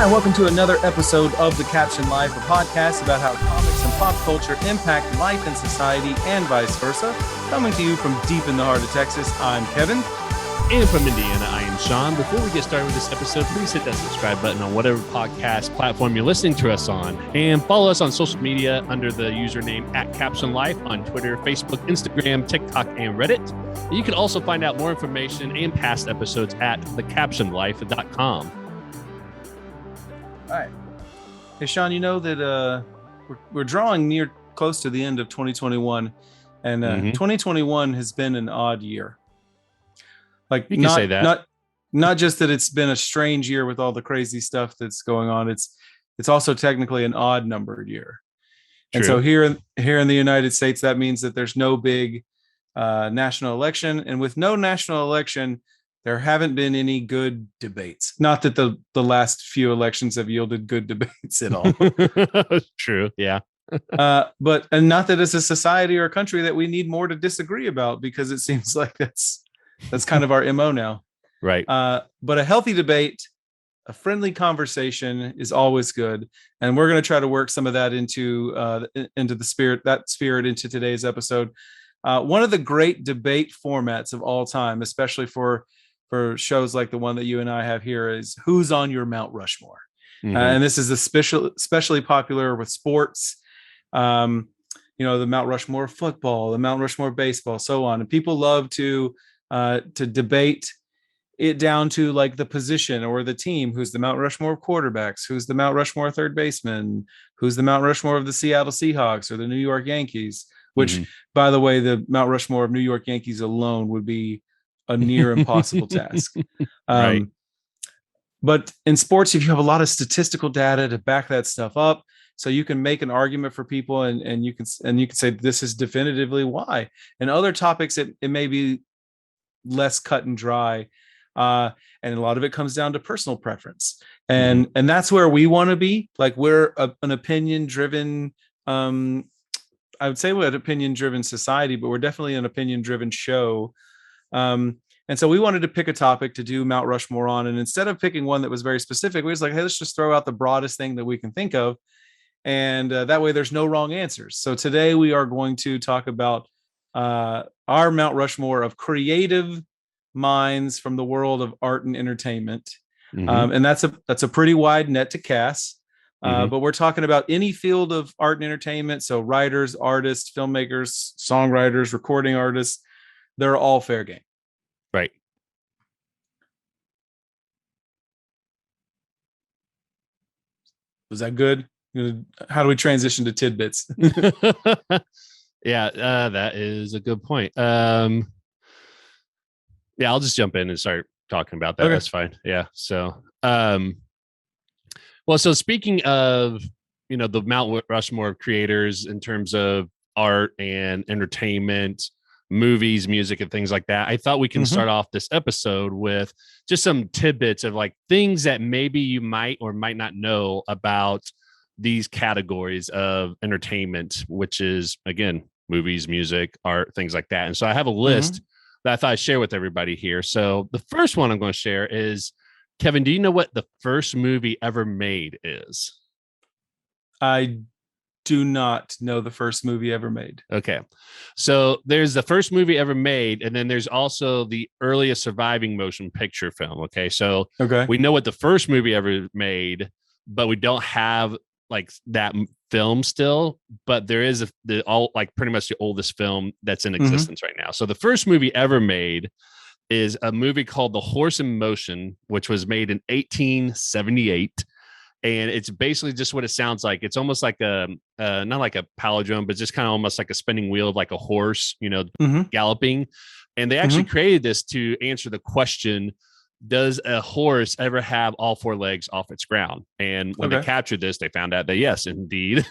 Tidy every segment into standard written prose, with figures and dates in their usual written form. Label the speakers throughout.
Speaker 1: Hi, and welcome to another episode of The Caption Life, a podcast about how comics and pop culture impact life and society and vice versa. Coming to you from deep in the heart of Texas, I'm Kevin.
Speaker 2: And from Indiana, I am Sean. Before we get started with this episode, please hit that subscribe button on whatever podcast platform you're listening to us on. And follow us on social media under the username @CaptionLife on Twitter, Facebook, Instagram, TikTok, and Reddit. And you can also find out more information and past episodes at thecaptionlife.com.
Speaker 1: All right. Hey, Sean, you know that we're drawing near close to the end of 2021, and 2021 has been an odd year. Like,
Speaker 2: you can say that.
Speaker 1: Not just that it's been a strange year with all the crazy stuff that's going on. It's also technically an odd numbered year. True. And so here in the United States, that means that there's no big national election, and with no national election, there haven't been any good debates. Not that the last few elections have yielded good debates at all.
Speaker 2: True. Yeah.
Speaker 1: But not that it's a society or a country that we need more to disagree about, because it seems like that's kind of our MO now.
Speaker 2: Right.
Speaker 1: But a healthy debate, a friendly conversation is always good. And we're going to try to work some of that into the spirit into today's episode. One of the great debate formats of all time, especially for shows like the one that you and I have here, is who's on your Mount Rushmore. And this is especially popular with sports. The Mount Rushmore of football, the Mount Rushmore of baseball, so on. And people love to debate it down to like the position or the team. Who's the Mount Rushmore of quarterbacks? Who's the Mount Rushmore of third baseman? Who's the Mount Rushmore of the Seattle Seahawks or the New York Yankees? Which, by the way, the Mount Rushmore of New York Yankees alone would be a near impossible task.
Speaker 2: Right.
Speaker 1: But in sports, if you have a lot of statistical data to back that stuff up, so you can make an argument for people, and you can say this is definitively why. And other topics, it may be less cut and dry, and a lot of it comes down to personal preference, and that's where we want to be. Like, we're an opinion driven. I would say we're an opinion driven society, but we're definitely an opinion driven show. And so we wanted to pick a topic to do Mount Rushmore on. And instead of picking one that was very specific, we was like, hey, let's just throw out the broadest thing that we can think of. And that way there's no wrong answers. So today we are going to talk about our Mount Rushmore of creative minds from the world of art and entertainment. And that's a pretty wide net to cast. But we're talking about any field of art and entertainment. So writers, artists, filmmakers, songwriters, recording artists, they're all fair game.
Speaker 2: Right.
Speaker 1: Was that good? How do we transition to tidbits?
Speaker 2: Yeah, that is a good point. Yeah, I'll just jump in and start talking about that. Okay. That's fine. Yeah. So, well, so speaking of, the Mount Rushmore of creators in terms of art and entertainment, movies, music, and things like that, I thought we can start off this episode with just some tidbits of like things that maybe you might or might not know about these categories of entertainment, which is, again, movies, music, art, things like that. And so I have a list that I thought I'd share with everybody here. So the first one I'm going to share is, Kevin, do you know what the first movie ever made is?
Speaker 1: I do not know the first movie ever made.
Speaker 2: Okay. So there's the first movie ever made, and then there's also the earliest surviving motion picture film. Okay. So we know what the first movie ever made, but we don't have like that film still, but there is pretty much the oldest film that's in existence right now. So the first movie ever made is a movie called The Horse in Motion, which was made in 1878. And it's basically just what it sounds like. It's almost like not like a palindrome, but just kind of almost like a spinning wheel of like a horse, galloping. And they actually created this to answer the question, does a horse ever have all four legs off its ground? And when they captured this, they found out that yes, indeed,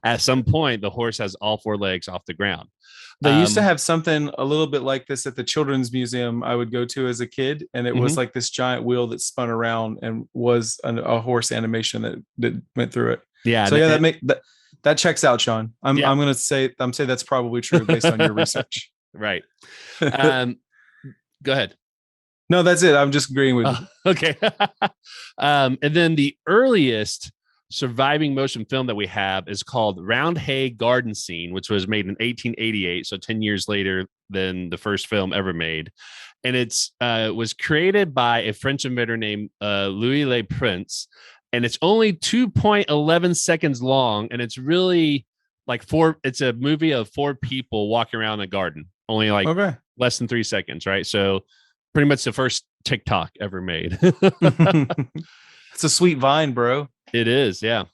Speaker 2: at some point, the horse has all four legs off the ground.
Speaker 1: They used to have something a little bit like this at the Children's Museum I would go to as a kid. And it was like this giant wheel that spun around and was a horse animation that went through it. Yeah. So yeah, that checks out, Sean. I'm going to say that's probably true based on your research.
Speaker 2: Right. Go ahead.
Speaker 1: No, that's it. I'm just agreeing with you.
Speaker 2: Okay. And then the earliest surviving motion film that we have is called Round Hay Garden Scene, which was made in 1888, so 10 years later than the first film ever made. And it's was created by a French inventor named Louis Le Prince, and it's only 2.11 seconds long, and it's really like it's a movie of four people walking around a garden, only like less than 3 seconds, right? So pretty much the first TikTok ever made.
Speaker 1: It's a sweet vine, bro.
Speaker 2: It is, yeah.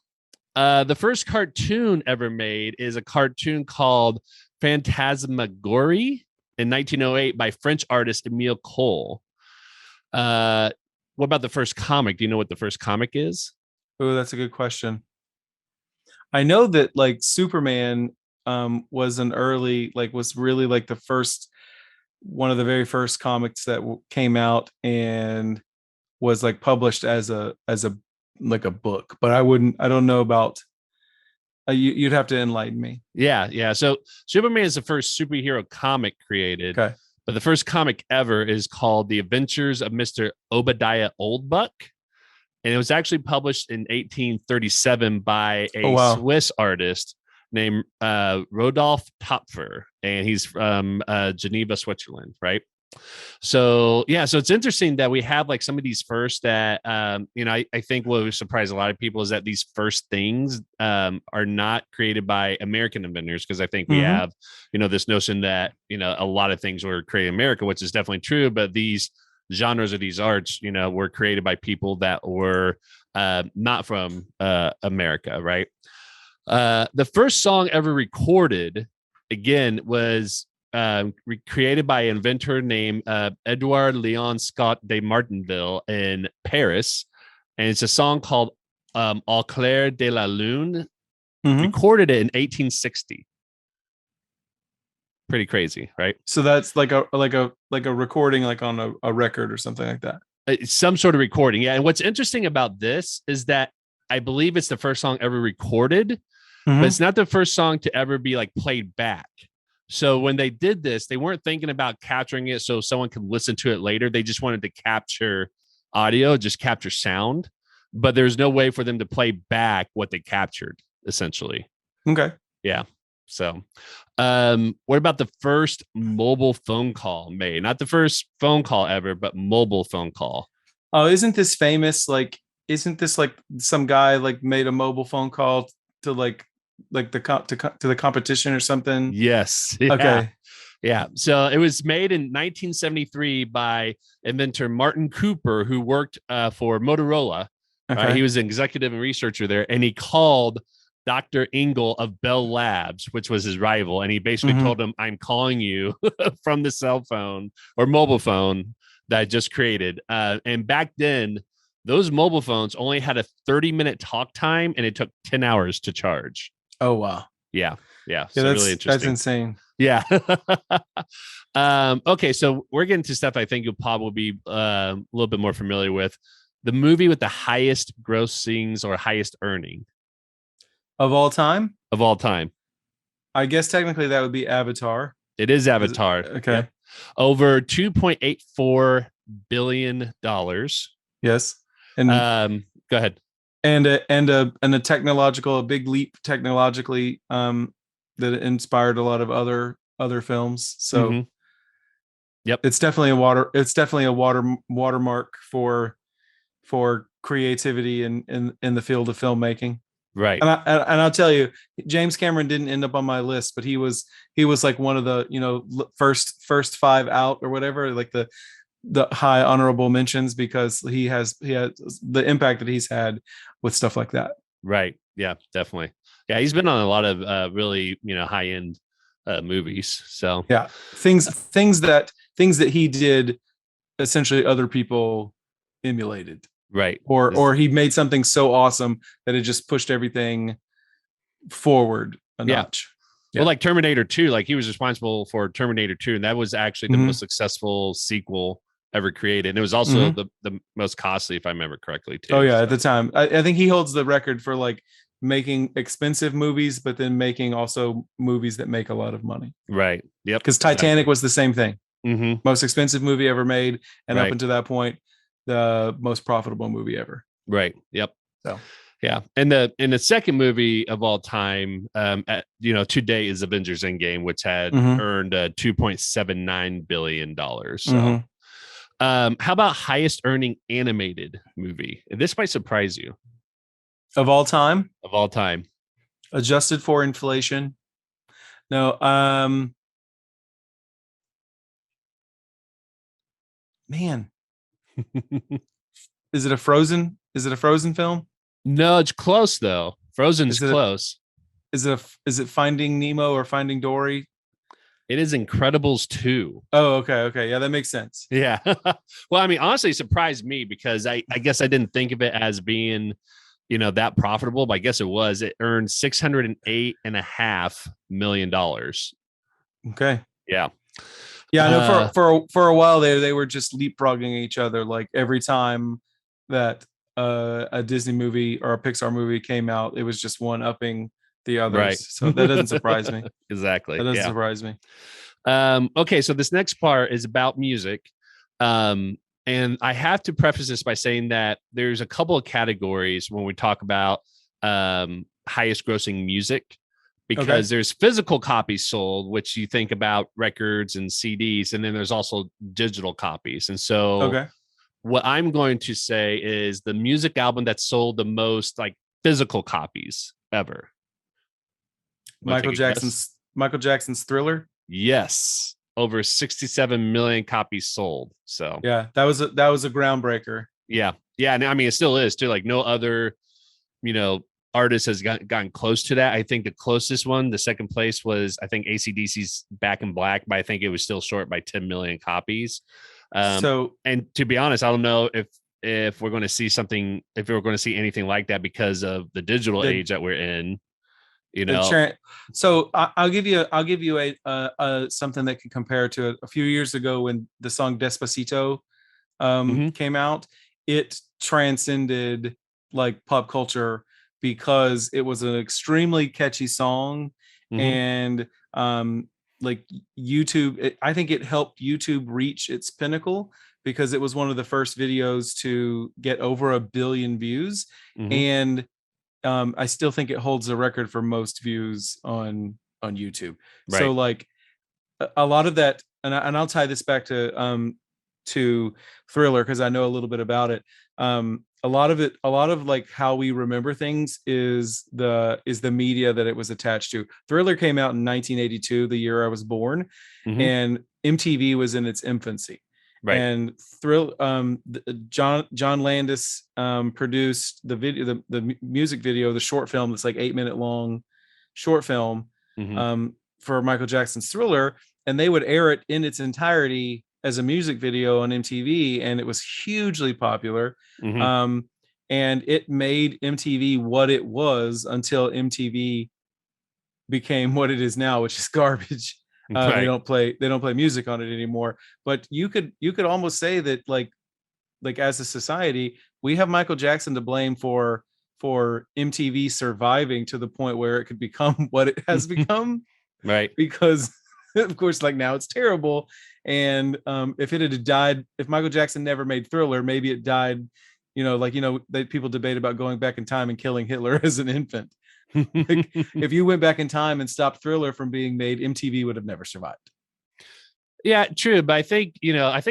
Speaker 2: The first cartoon ever made is a cartoon called Phantasmagorie in 1908 by French artist Emile Cole. What about the first comic? Do you know what the first comic is?
Speaker 1: Oh, that's a good question. I know that like Superman was an early, like was really like the first, one of the very first comics that came out and was like published as a like a book, but I don't know about you'd have to enlighten me.
Speaker 2: Yeah. So Superman is the first superhero comic created.
Speaker 1: Okay.
Speaker 2: But the first comic ever is called The Adventures of Mr. Obadiah Oldbuck. And it was actually published in 1837 by a Swiss artist named Rodolphe Topfer. And he's from Geneva, Switzerland, right? So it's interesting that we have like some of these first that I think what would surprise a lot of people is that these first things are not created by American inventors, because I think we have this notion that a lot of things were created in America, which is definitely true, but these genres or these arts were created by people that were not from America, right? The first song ever recorded again was created by an inventor named Edouard Leon Scott de Martinville in Paris. And it's a song called Au clair de la lune, recorded it in 1860. Pretty crazy, right?
Speaker 1: So that's like a recording, like on a record or something like that.
Speaker 2: It's some sort of recording. Yeah. And what's interesting about this is that I believe it's the first song ever recorded, but it's not the first song to ever be like played back. So when they did this, they weren't thinking about capturing it so someone could listen to it later. They just wanted to capture audio, just capture sound, but there's no way for them to play back what they captured, essentially.
Speaker 1: Okay.
Speaker 2: Yeah. So what about the first mobile phone call made? Not the first phone call ever, but mobile phone call.
Speaker 1: Oh, isn't this famous? Like, isn't this like some guy like made a mobile phone call to like to the competition or something?
Speaker 2: Yes. Yeah.
Speaker 1: Okay.
Speaker 2: Yeah. So it was made in 1973 by inventor Martin Cooper, who worked for Motorola.
Speaker 1: Okay.
Speaker 2: He was an executive and researcher there, and he called Dr. Engel of Bell Labs, which was his rival. And he basically told him, I'm calling you from the cell phone or mobile phone that I just created. And back then, those mobile phones only had a 30-minute talk time, and it took 10 hours to charge.
Speaker 1: Oh, wow.
Speaker 2: Yeah.
Speaker 1: Yeah.
Speaker 2: So
Speaker 1: That's
Speaker 2: really interesting.
Speaker 1: That's insane.
Speaker 2: Yeah. Okay. So we're getting to stuff I think you'll probably be a little bit more familiar with. The movie with the highest grossings or highest earning
Speaker 1: of all time.
Speaker 2: I
Speaker 1: guess technically that would be Avatar.
Speaker 2: It is Avatar.
Speaker 1: Okay.
Speaker 2: Yep. Over $2.84 billion.
Speaker 1: Yes. And
Speaker 2: go ahead.
Speaker 1: And a technological, a big leap technologically that inspired a lot of other films. So
Speaker 2: yep,
Speaker 1: it's definitely a watermark for creativity in the field of filmmaking.
Speaker 2: Right.
Speaker 1: And I'll tell you, James Cameron didn't end up on my list, but he was like one of the first five out or whatever, like the high honorable mentions, because he has the impact that he's had with stuff like that.
Speaker 2: Right. Yeah, definitely. Yeah, he's been on a lot of really high end movies. So
Speaker 1: yeah, things that he did essentially other people emulated.
Speaker 2: Right.
Speaker 1: Or he made something so awesome that it just pushed everything forward a notch.
Speaker 2: Yeah. Well, like Terminator 2, like he was responsible for Terminator 2, and that was actually the most successful sequel ever created. And it was also the most costly, if I remember correctly, too.
Speaker 1: Oh, yeah, at the time. I think he holds the record for like making expensive movies, but then making also movies that make a lot of money.
Speaker 2: Right. Yep.
Speaker 1: Because Titanic was the same thing. Most expensive movie ever made, and up
Speaker 2: Right.
Speaker 1: until that point, the most profitable movie ever.
Speaker 2: Right. Yep.
Speaker 1: So
Speaker 2: yeah, and the second movie of all time, today is Avengers Endgame, which had earned $2.79 billion. So, how about highest earning animated movie? This might surprise you.
Speaker 1: Of all time?
Speaker 2: Of all time.
Speaker 1: Adjusted for inflation. No, man. Is it a Frozen? Is it a Frozen film?
Speaker 2: No, it's close though. Frozen's close.
Speaker 1: Is it Finding Nemo or Finding Dory?
Speaker 2: It is Incredibles 2.
Speaker 1: Oh, okay. Yeah, that makes sense.
Speaker 2: Yeah. Well, I mean, honestly, it surprised me because I guess I didn't think of it as being, that profitable, but I guess it was. It earned $608.5 million.
Speaker 1: Okay.
Speaker 2: Yeah.
Speaker 1: Yeah, I know for a while there, they were just leapfrogging each other. Like every time that a Disney movie or a Pixar movie came out, it was just one upping the others.
Speaker 2: Right.
Speaker 1: So that doesn't surprise me.
Speaker 2: Exactly.
Speaker 1: That doesn't surprise me.
Speaker 2: Okay, so this next part is about music. And I have to preface this by saying that there's a couple of categories when we talk about highest grossing music, because there's physical copies sold, which you think about records and CDs, and then there's also digital copies. And so what I'm going to say is the music album that sold the most like physical copies ever.
Speaker 1: Michael Jackson's Thriller.
Speaker 2: Yes, over 67 million copies sold. So
Speaker 1: yeah, that was a groundbreaker.
Speaker 2: Yeah, and I mean it still is too. Like no other, artist has gotten close to that. I think the closest one, the second place, was I think AC/DC's Back in Black, but I think it was still short by 10 million copies. And to be honest, I don't know if we're going to see something, if we're going to see anything like that because of the digital age that we're in.
Speaker 1: So I'll give you a something that can compare to a few years ago when the song Despacito came out. It transcended like pop culture because it was an extremely catchy song, and like YouTube, I think it helped YouTube reach its pinnacle because it was one of the first videos to get over 1 billion views, and I still think it holds the record for most views on YouTube. Right. So like a lot of that, and I'll tie this back to Thriller because I know a little bit about it. A lot of like how we remember things is the media that it was attached to. Thriller came out in 1982, the year I was born, and MTV was in its infancy. Right. And John Landis produced the video, the music video, the short film that's like 8-minute long short film for Michael Jackson's Thriller, and they would air it in its entirety as a music video on MTV, and it was hugely popular. And it made MTV what it was until MTV became what it is now, which is garbage. They don't play music on it anymore. But you could almost say that like as a society, we have Michael Jackson to blame for MTV surviving to the point where it could become what it has become.
Speaker 2: Right.
Speaker 1: Because of course, like now it's terrible. And if it had died, if Michael Jackson never made Thriller, maybe it died, that people debate about going back in time and killing Hitler as an infant. Like, if you went back in time and stopped Thriller from being made, MTV would have never survived.
Speaker 2: Yeah, true. But I think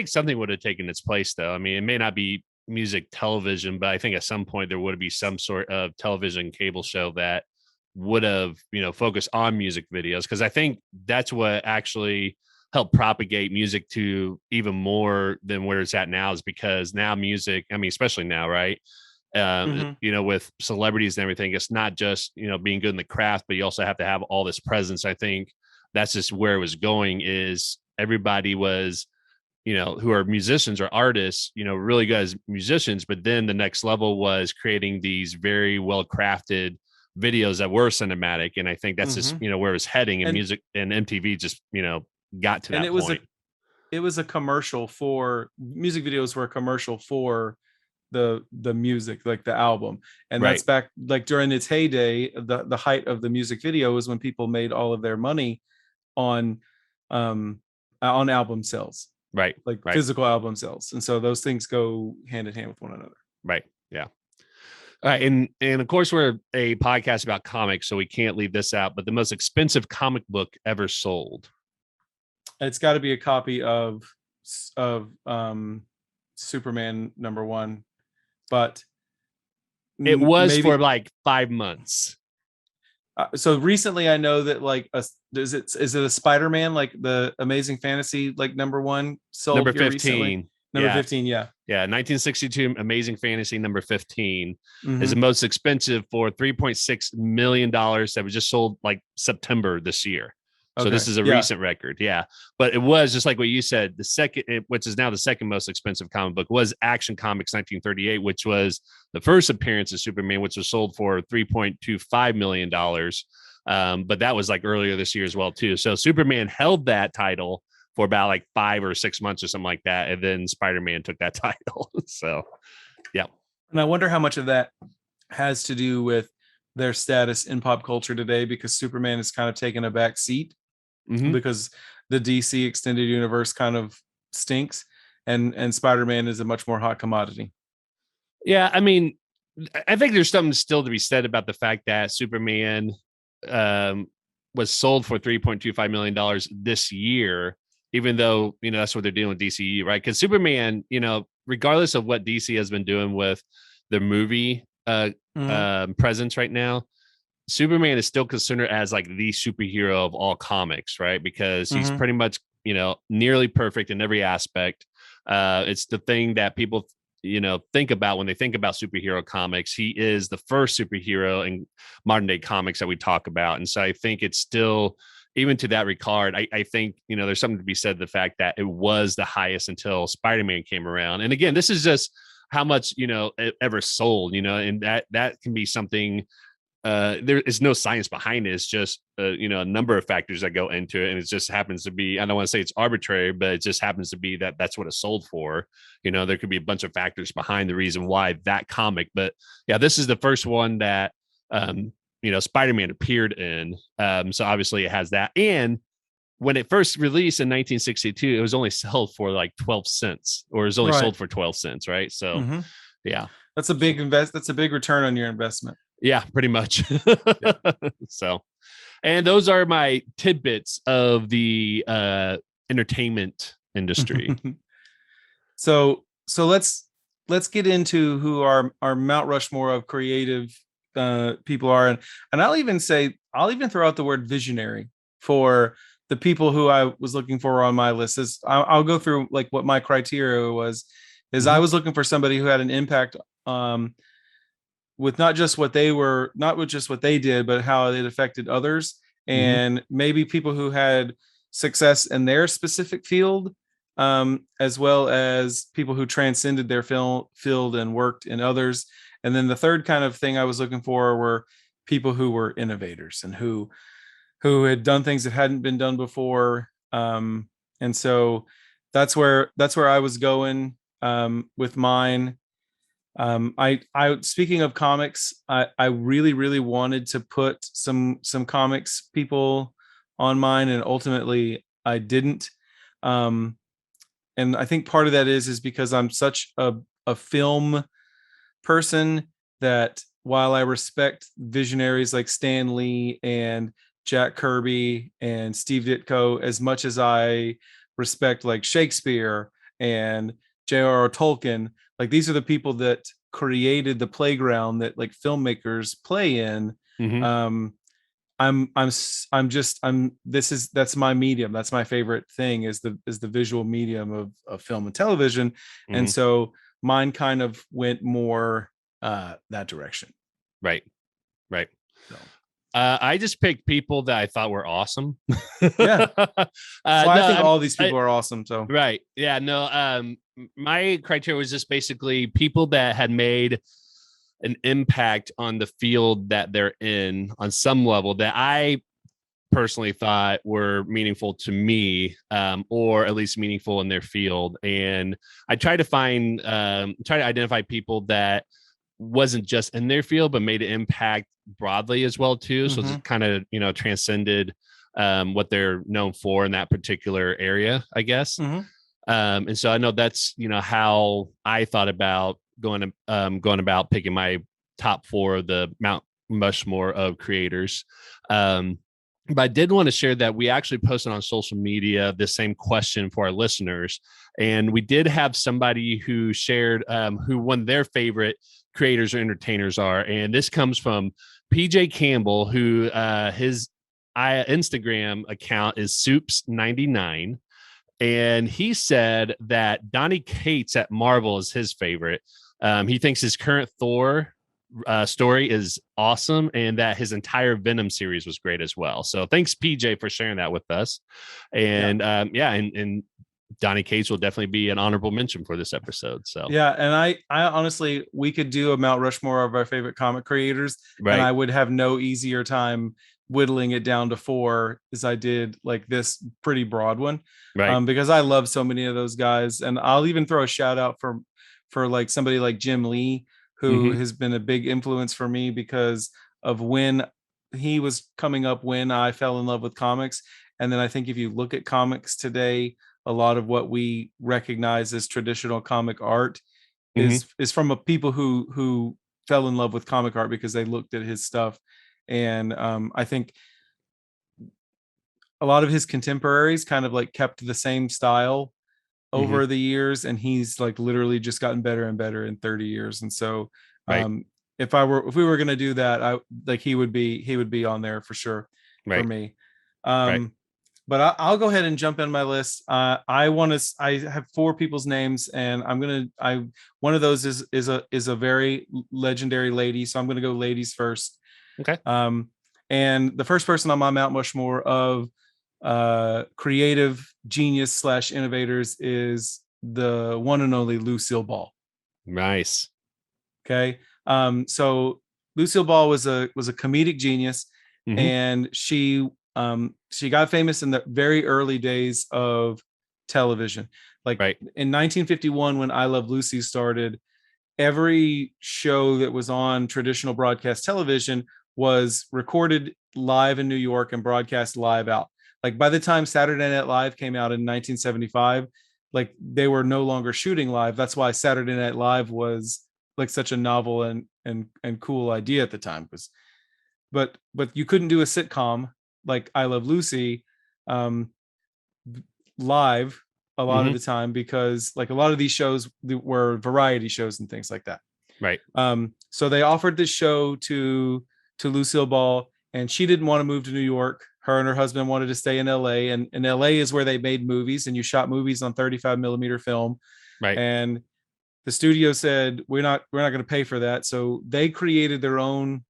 Speaker 2: something would have taken its place, though. I mean, it may not be music television, but I think at some point there would be some sort of television cable show that would have, focused on music videos. Because I think that's what actually helped propagate music to even more than where it's at now, is because now music, I mean, especially now, right? With celebrities and everything, it's not just, being good in the craft, but you also have to have all this presence. I think that's just where it was going, is everybody was, who are musicians or artists, really good as musicians. But then the next level was creating these very well crafted videos that were cinematic. And I think that's just, where it was heading, and music and MTV just, got to that point.
Speaker 1: It was a commercial for music videos, were a commercial for the music, like the album. And that's back like during its heyday. The height of the music video was when people made all of their money on on album sales,
Speaker 2: right?
Speaker 1: Like physical album sales, and so those things go hand in hand with one another.
Speaker 2: Right. Yeah. All right, and of course we're a podcast about comics, so we can't leave this out. But the most expensive comic book ever sold.
Speaker 1: It's got to be a copy of Superman #1, but
Speaker 2: it was
Speaker 1: maybe
Speaker 2: for like 5 months.
Speaker 1: So recently, I know that like is it a Spider-Man, like the Amazing Fantasy, like #1 sold
Speaker 2: number
Speaker 1: here
Speaker 2: 15
Speaker 1: recently? Number 15, yeah.
Speaker 2: 1962 Amazing Fantasy number 15 is the most expensive for $3.6 million that was just sold like September this year. So this is a recent record. Yeah. But it was just like what you said, the second, which is now the second most expensive comic book, was Action Comics 1938, which was the first appearance of Superman, which was sold for $3.25 million. But that was like earlier this year as well, too. So Superman held that title for about like 5 or 6 months or something like that. And then Spider-Man took that title. So, yeah.
Speaker 1: And I wonder how much of that has to do with their status in pop culture today, because Superman is kind of taken a back seat because the DC extended universe kind of stinks, and Spider-Man is a much more hot commodity.
Speaker 2: Yeah, I mean, I think there's something still to be said about the fact that Superman was sold for $3.25 million this year, even though, that's what they're doing with DCE, right? Because Superman, regardless of what DC has been doing with the movie presence right now, Superman is still considered as like the superhero of all comics, right? Because he's pretty much, nearly perfect in every aspect. It's the thing that people, think about when they think about superhero comics. He is the first superhero in modern day comics that we talk about. And so I think it's still, even to that regard, I think, there's something to be said, the fact that it was the highest until Spider-Man came around. And again, this is just how much, it ever sold, and that can be something. There is no science behind it. It's just a number of factors that go into it, and it just happens to be, I don't want to say it's arbitrary, but it just happens to be that that's what it sold for. There could be a bunch of factors behind the reason why that comic. But yeah, this is the first one that Spider-Man appeared in, so obviously it has that. And when it first released in 1962, it was only sold for like 12 cents, or it was only sold for 12 cents, right? So yeah,
Speaker 1: that's a big that's a big return on your investment.
Speaker 2: Yeah, pretty much. So, and those are my tidbits of the entertainment industry.
Speaker 1: So let's get into who our Mount Rushmore of creative people are, and I'll even throw out the word visionary for the people who I was looking for on my list. I'll go through like what my criteria was. I was looking for somebody who had an impact with not just what they did, but how it affected others, and maybe people who had success in their specific field, as well as people who transcended their field and worked in others. And then the third kind of thing I was looking for were people who were innovators and who had done things that hadn't been done before. And so that's where I was going with mine. I speaking of comics, I really wanted to put some comics people on mine, and ultimately I didn't. And I think part of that is because I'm such a film person that while I respect visionaries like Stan Lee and Jack Kirby and Steve Ditko as much as I respect like Shakespeare and J.R.R. Tolkien, like these are the people that created the playground that like filmmakers play in. That's my medium. That's my favorite thing is the visual medium of film and television. And so mine kind of went more that direction.
Speaker 2: Right. So. I just picked people that I thought were awesome.
Speaker 1: Yeah. I think all these people are awesome. So
Speaker 2: right. Yeah. No. My criteria was just basically people that had made an impact on the field that they're in on some level that I personally thought were meaningful to me, or at least meaningful in their field. And I try to identify people that wasn't just in their field, but made an impact broadly as well too. So it's kind of, transcended what they're known for in that particular area, I guess.
Speaker 1: Mm-hmm.
Speaker 2: And so I know that's, how I thought about going about picking my top 4 of the Mount Rushmore of creators. But I did want to share that we actually posted on social media the same question for our listeners. And we did have somebody who shared who one of their favorite creators or entertainers are. And this comes from PJ Campbell, who his Instagram account is Soups99. And he said that Donny Cates at Marvel is his favorite. He thinks his current Thor story is awesome, and that his entire Venom series was great as well. So thanks, PJ, for sharing that with us. And and Donny Cates will definitely be an honorable mention for this episode. So
Speaker 1: yeah, and I honestly, we could do a Mount Rushmore of our favorite comic creators,
Speaker 2: right.
Speaker 1: And I would have no easier time whittling it down to 4 as I did like this pretty broad one,
Speaker 2: right?
Speaker 1: Because I love so many of those guys, and I'll even throw a shout out for like somebody like Jim Lee, who has been a big influence for me because of when he was coming up when I fell in love with comics. And then I think if you look at comics today, a lot of what we recognize as traditional comic art is from a people who fell in love with comic art because they looked at his stuff. And I think a lot of his contemporaries kind of like kept the same style over the years, and he's like literally just gotten better and better in 30 years. And so if we were going to do that, I like he would be on there for sure for me. But I'll go ahead and jump in my list. I have 4 people's names, and one of those is a very legendary lady, so I'm gonna go ladies first.
Speaker 2: Okay.
Speaker 1: And the first person on my Mount Rushmore of creative genius / innovators is the one and only Lucille Ball.
Speaker 2: Nice.
Speaker 1: Okay. So Lucille Ball was a comedic genius, and she got famous in the very early days of television. Like in 1951, when I Love Lucy started, every show that was on traditional broadcast television was recorded live in New York and broadcast live out. Like by the time Saturday Night Live came out in 1975, like they were no longer shooting live. That's why Saturday Night Live was like such a novel and cool idea at the time. But you couldn't do a sitcom like I Love Lucy live a lot of the time, because like a lot of these shows were variety shows and things like that.
Speaker 2: Right.
Speaker 1: So they offered this show to Lucille Ball, and she didn't want to move to New York. Her and her husband wanted to stay in LA, and LA is where they made movies, and you shot movies on 35 millimeter film.
Speaker 2: Right.
Speaker 1: And the studio said, we're not going to pay for that. So they created their own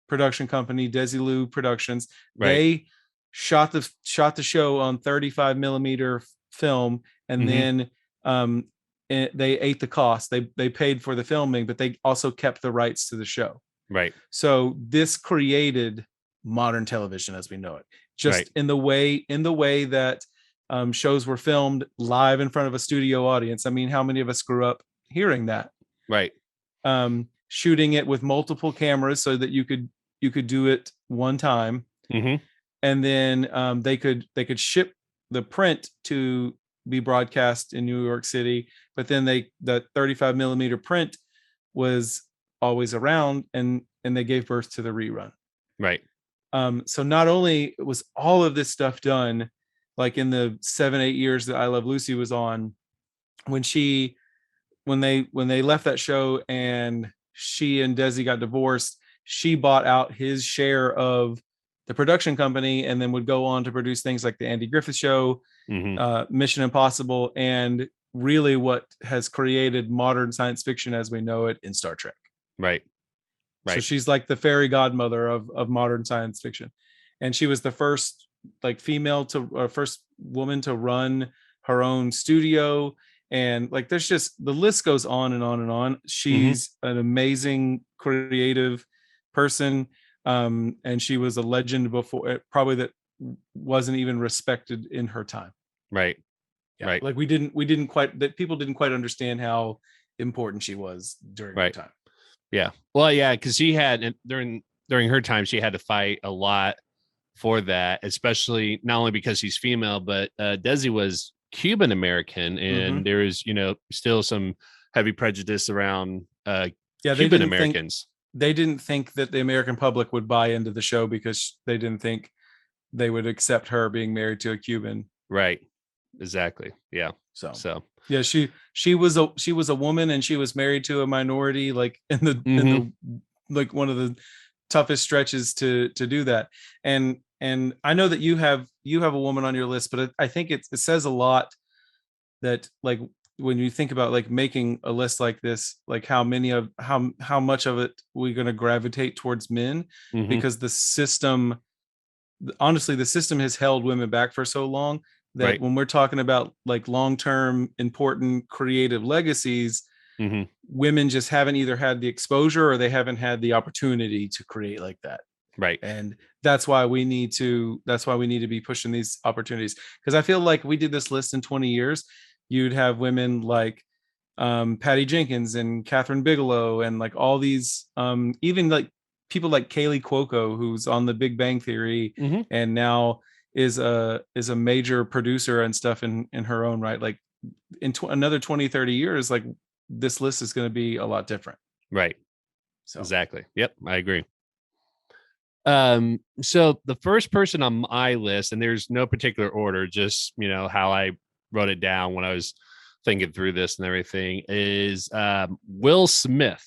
Speaker 1: production company, Desilu Productions. They shot the show on 35 millimeter film, and then they ate the cost. They paid for the filming, but they also kept the rights to the show.
Speaker 2: Right.
Speaker 1: So this created modern television as we know it, just in the way that shows were filmed live in front of a studio audience. I mean, how many of us grew up hearing that?
Speaker 2: Right.
Speaker 1: Shooting it with multiple cameras so that you could do it one time, and then they could ship the print to be broadcast in New York City, but then the 35 millimeter print was always around, and they gave birth to the rerun.
Speaker 2: Right.
Speaker 1: So not only was all of this stuff done, like in the 7-8 years that I Love Lucy was on, when they left that show and she and Desi got divorced, she bought out his share of the production company, and then would go on to produce things like the Andy Griffith Show, Mission Impossible, and really what has created modern science fiction as we know it in Star Trek.
Speaker 2: Right.
Speaker 1: So she's like the fairy godmother of modern science fiction. And she was the first first woman to run her own studio. And like, there's just, the list goes on and on and on. She's an amazing creative person. And she was a legend before, probably, that wasn't even respected in her time.
Speaker 2: Right.
Speaker 1: Yeah. Right. Like people didn't quite understand how important she was during her time.
Speaker 2: Yeah. Well, yeah, because she had during her time, she had to fight a lot for that, especially not only because she's female, but Desi was Cuban American, and there is, still some heavy prejudice around Cuban Americans.
Speaker 1: They didn't think that the American public would buy into the show because they didn't think they would accept her being married to a Cuban.
Speaker 2: Right. Exactly. Yeah.
Speaker 1: So yeah, she was a woman, and she was married to a minority, like in the like one of the toughest stretches to do that. And I know that you have a woman on your list, but I think it says a lot that, like, when you think about like making a list like this, like how much of it we're going to gravitate towards men, because the system has held women back for so long that when we're talking about like long-term important creative legacies, women just haven't either had the exposure or they haven't had the opportunity to create like that.
Speaker 2: Right.
Speaker 1: And that's why we need to be pushing these opportunities. Because I feel like we did this list in 20 years, you'd have women like Patty Jenkins and Catherine Bigelow and like all these even like people like Kaylee Cuoco, who's on the Big Bang Theory and now is a major producer and stuff in her own right. Like in another 20, 30 years, like this list is going to be a lot different.
Speaker 2: Right. So exactly. Yep. I agree. So the first person on my list, and there's no particular order, just, how I wrote it down when I was thinking through this and everything, is Will Smith,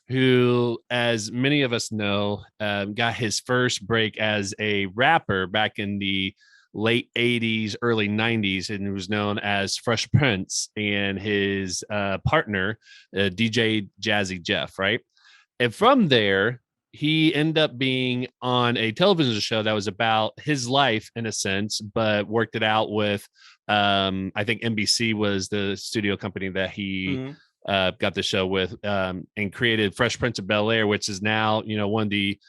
Speaker 2: who, as many of us know, got his first break as a rapper back in the late 80s, early 90s, and was known as Fresh Prince, and his partner, DJ Jazzy Jeff, right? And from there, he ended up being on a television show that was about his life in a sense, but worked it out with, I think NBC was the studio company that he got the show with, and created Fresh Prince of Bel-Air, which is now, one of the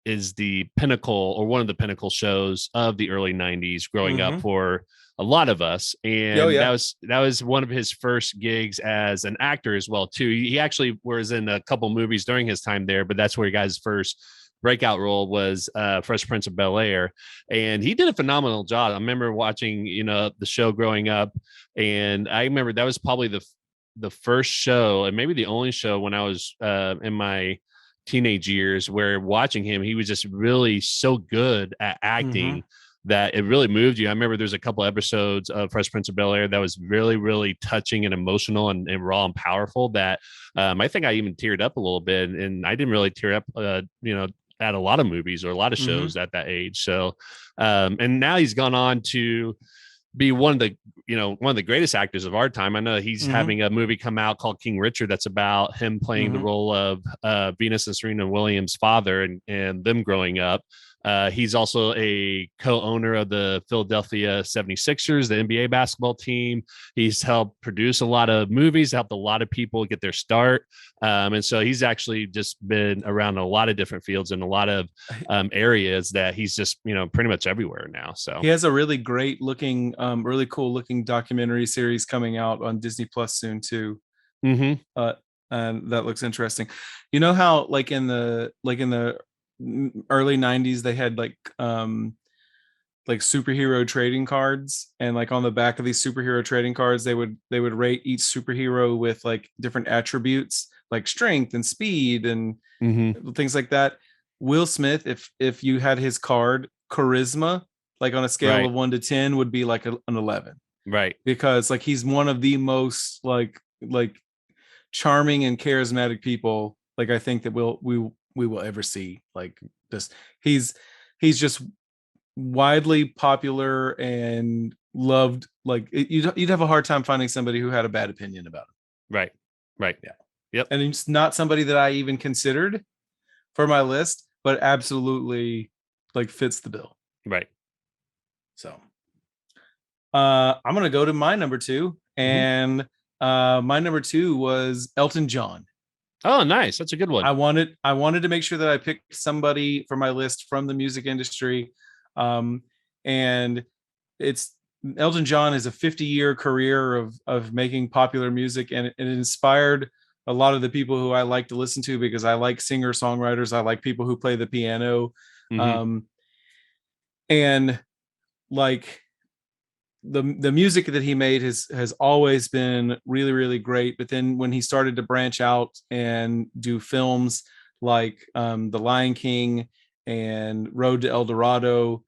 Speaker 2: is the pinnacle, or one of the pinnacle shows of the early 90s growing up for a lot of us. And that was one of his first gigs as an actor as well too. He actually was in a couple movies during his time there, but that's where he got his first breakout role, was Fresh Prince of Bel-Air, and he did a phenomenal job. I remember watching the show growing up, and I remember that was probably the first show, and maybe the only show, when I was in my teenage years, where watching him, he was just really so good at acting that it really moved you. I remember there's a couple episodes of Fresh Prince of Bel-Air that was really, really touching and emotional and raw and powerful, that I think I even teared up a little bit, and I didn't really tear up at a lot of movies or a lot of shows at that age. So and now he's gone on to be one of the greatest actors of our time. I know he's having a movie come out called King Richard that's about him playing the role of Venus and Serena Williams' father and them growing up. He's also a co-owner of the Philadelphia 76ers, the NBA basketball team. He's helped produce a lot of movies, helped a lot of people get their start. And so he's actually just been around a lot of different fields and a lot of areas that he's just, pretty much everywhere now. So
Speaker 1: he has a really great looking, really cool looking documentary series coming out on Disney Plus soon too. And that looks interesting. You know how like in the early 90s they had like superhero trading cards, and like on the back of these superhero trading cards they would rate each superhero with like different attributes like strength and speed and things like that. Will Smith, if you had his card, charisma, like on a scale of 1 to 10 would be like an 11,
Speaker 2: right? Because
Speaker 1: like he's one of the most like charming and charismatic people, like I think that we will ever see. Like just he's just widely popular and loved. Like you'd have a hard time finding somebody who had a bad opinion about him.
Speaker 2: Right.
Speaker 1: Yeah.
Speaker 2: Yep.
Speaker 1: And it's not somebody that I even considered for my list, but absolutely like fits the bill.
Speaker 2: Right.
Speaker 1: So I'm gonna go to my number 2, and my number 2 was Elton John.
Speaker 2: Oh, nice. That's a good one.
Speaker 1: I wanted to make sure that I picked somebody for my list from the music industry. And it's Elton John has a 50-year career of making popular music, and it inspired a lot of the people who I like to listen to, because I like singer-songwriters. I like people who play the piano. And like the music that he made has always been really, really great. But then when he started to branch out and do films like The Lion King and Road to El Dorado,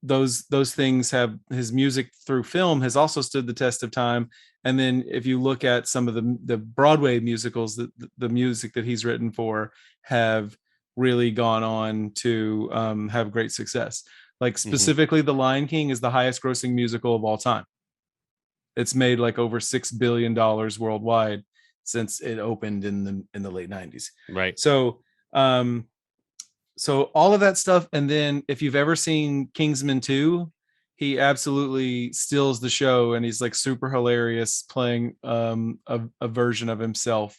Speaker 1: those things have, his music through film has also stood the test of time. And then if you look at some of the Broadway musicals, the music that he's written for have really gone on to have great success. Like specifically, The Lion King is the highest grossing musical of all time. It's made like over $6 billion worldwide since it opened in the late 90s.
Speaker 2: Right.
Speaker 1: So so all of that stuff. And then if you've ever seen Kingsman 2, he absolutely steals the show, and he's like super hilarious playing a version of himself.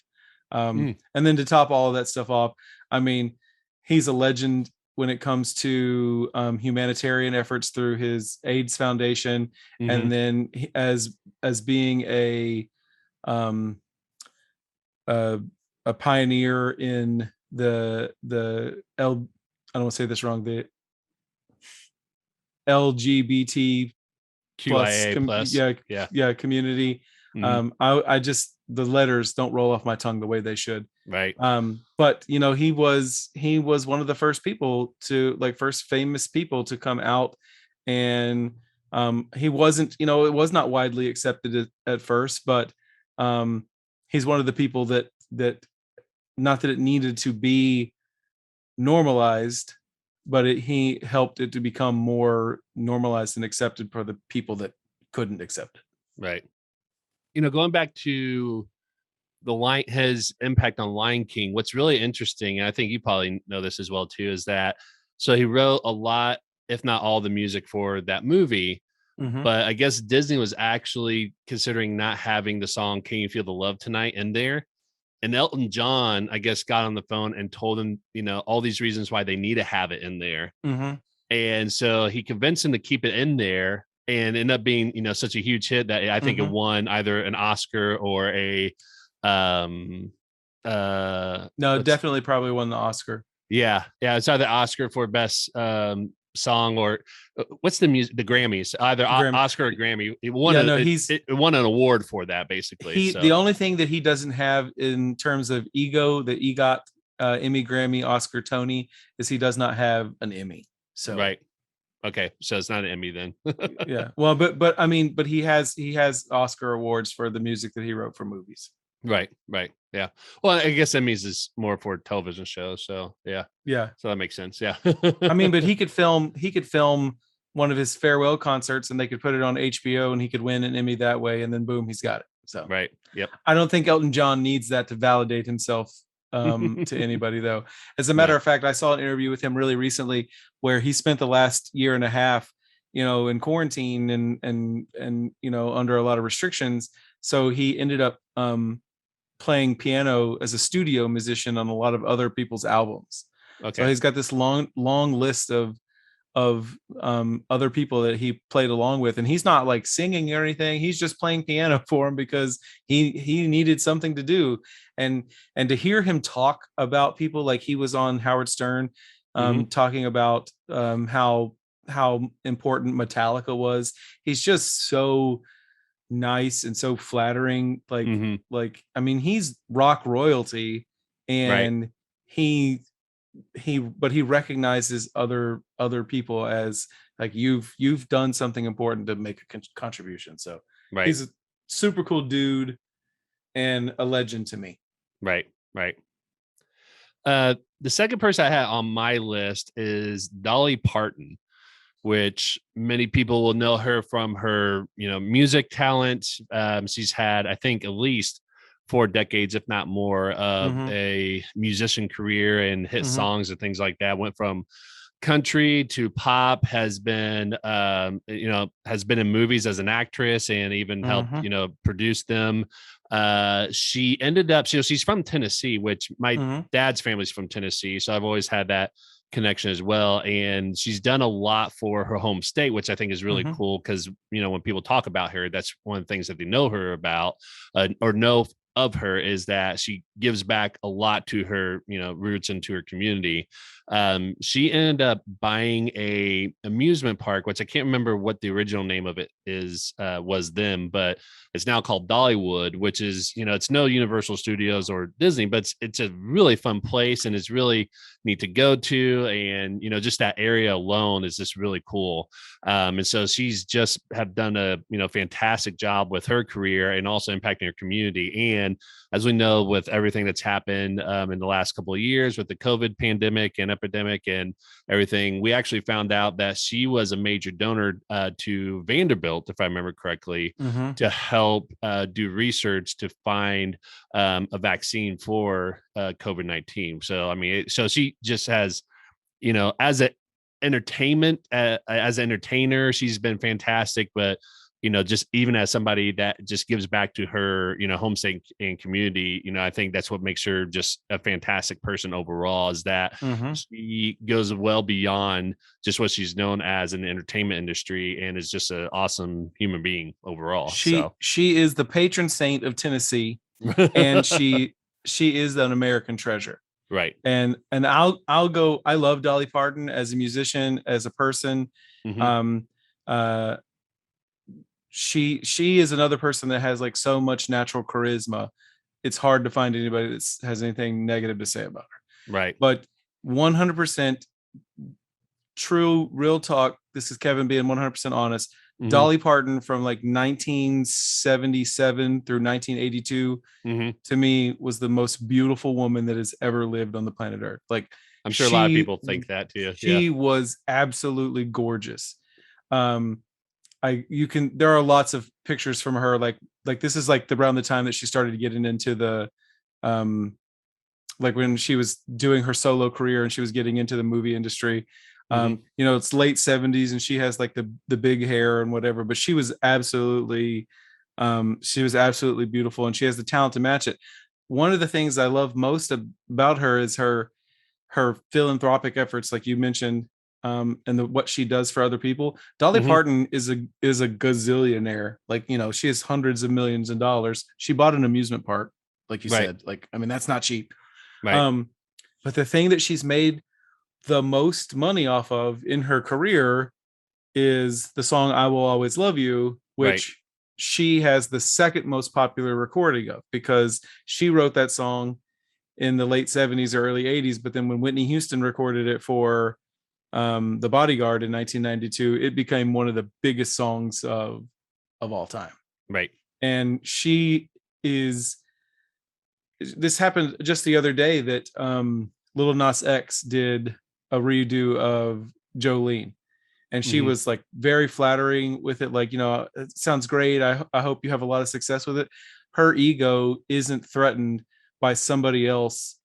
Speaker 1: And then to top all of that stuff off, I mean, he's a legend when it comes to humanitarian efforts through his AIDS Foundation, and then as being a pioneer in the I don't want to say this wrong, the LGBT plus, community. I just, the letters don't roll off my tongue the way they should.
Speaker 2: Right.
Speaker 1: But you know, he was one of the first people to, like, first famous people to come out, and he wasn't, you know, it was not widely accepted at first, but he's one of the people that not that it needed to be normalized, but he helped it to become more normalized and accepted for the people that couldn't accept it.
Speaker 2: Right. You know, going back to his impact on Lion King, what's really interesting, and I think you probably know this as well too, is that so he wrote a lot, if not all, the music for that movie. But I guess Disney was actually considering not having the song "Can You Feel the Love Tonight" in there. And Elton John, I guess, got on the phone and told him, you know, all these reasons why they need to have it in there. And so he convinced him to keep it in there, and ended up being, you know, such a huge hit that I think it won either an Oscar or a no,
Speaker 1: definitely probably won the Oscar.
Speaker 2: Yeah. It's either Oscar for best song, or what's the music, the Grammys, either Oscar or Grammy. It won it won an award for that, basically.
Speaker 1: The only thing that he doesn't have in terms of ego, the EGOT, Emmy, Grammy, Oscar, Tony, is he does not have an Emmy. So
Speaker 2: right. Okay, so it's not an Emmy then.
Speaker 1: Yeah. Well, but I mean, but he has Oscar awards for the music that he wrote for movies.
Speaker 2: Right. Yeah. Well, I guess Emmys is more for television shows. So yeah. So that makes sense. Yeah.
Speaker 1: I mean, but he could film one of his farewell concerts, and they could put it on HBO, and he could win an Emmy that way, and then boom, he's got it. So
Speaker 2: right. Yep.
Speaker 1: I don't think Elton John needs that to validate himself to anybody, though. As a matter of fact, I saw an interview with him really recently where he spent the last year and a half, you know, in quarantine and you know, under a lot of restrictions. So he ended up playing piano as a studio musician on a lot of other people's albums. So he's got this long list of other people that he played along with, and he's not like singing or anything. He's just playing piano for him because he needed something to do. And to hear him talk about people, like he was on Howard Stern talking about how important Metallica was. He's just so nice and so flattering. Like I mean, he's rock royalty, and he recognizes other people as like, you've done something important to make a contribution. So he's a super cool dude and a legend to me.
Speaker 2: Right. The second person I had on my list is Dolly Parton, which many people will know her from her, you know, music talent. She's had, I think, at least 4 decades, if not more, of a musician career and hit songs and things like that. Went from country to pop, has been in movies as an actress, and even helped, you know, produce them. She ended up, she's from Tennessee, which my dad's family's from Tennessee. So I've always had that connection as well, and she's done a lot for her home state, which I think is really cool, because, you know, when people talk about her, that's one of the things that they know her about, or know of her is that she gives back a lot to her, roots and to her community. She ended up buying a amusement park, which I can't remember what the original name of it was then, but it's now called Dollywood, which is, it's no Universal Studios or Disney, but it's a really fun place and it's really neat to go to. And, just that area alone is just really cool. And so she's just have done a, fantastic job with her career and also impacting her community. And as we know, with everything that's happened in the last couple of years with the COVID pandemic and epidemic and everything, we actually found out that she was a major donor to Vanderbilt, if I remember correctly, to help do research to find a vaccine for COVID-19. So, I mean, so she just has, as an entertainment, as an entertainer, she's been fantastic, but just even as somebody that just gives back to her, home state and community, I think that's what makes her just a fantastic person overall, is that she goes well beyond just what she's known as in the entertainment industry and is just an awesome human being overall.
Speaker 1: She is the patron saint of Tennessee, and she is an American treasure.
Speaker 2: Right.
Speaker 1: And I'll go. I love Dolly Parton as a musician, as a person. She is another person that has like so much natural charisma. It's hard to find anybody that has anything negative to say about her.
Speaker 2: Right.
Speaker 1: But 100% true, real talk. This is Kevin being 100% honest. Dolly Parton from like 1977 through 1982 to me was the most beautiful woman that has ever lived on the planet Earth. Like,
Speaker 2: I'm sure a lot of people think that too.
Speaker 1: She was absolutely gorgeous. There are lots of pictures from her, like this is like around the time that she started getting into the like when she was doing her solo career and she was getting into the movie industry. It's late 70s and she has like the big hair and whatever, but she was absolutely beautiful and she has the talent to match it. One of the things I love most about her is her philanthropic efforts, like you mentioned, and what she does for other people. Dolly Parton is a gazillionaire. Like, she has hundreds of millions of dollars. She bought an amusement park, like you said. Like, I mean, that's not cheap. Right. But the thing that she's made the most money off of in her career is the song "I Will Always Love You," which she has the second most popular recording of, because she wrote that song in the late 70s or early 80s. But then when Whitney Houston recorded it for The Bodyguard in 1992, it became one of the biggest songs of all time.
Speaker 2: Right.
Speaker 1: And this happened just the other day that Lil Nas X did a redo of Jolene, and she was like very flattering with it. Like, it sounds great. I hope you have a lot of success with it. Her ego isn't threatened by somebody else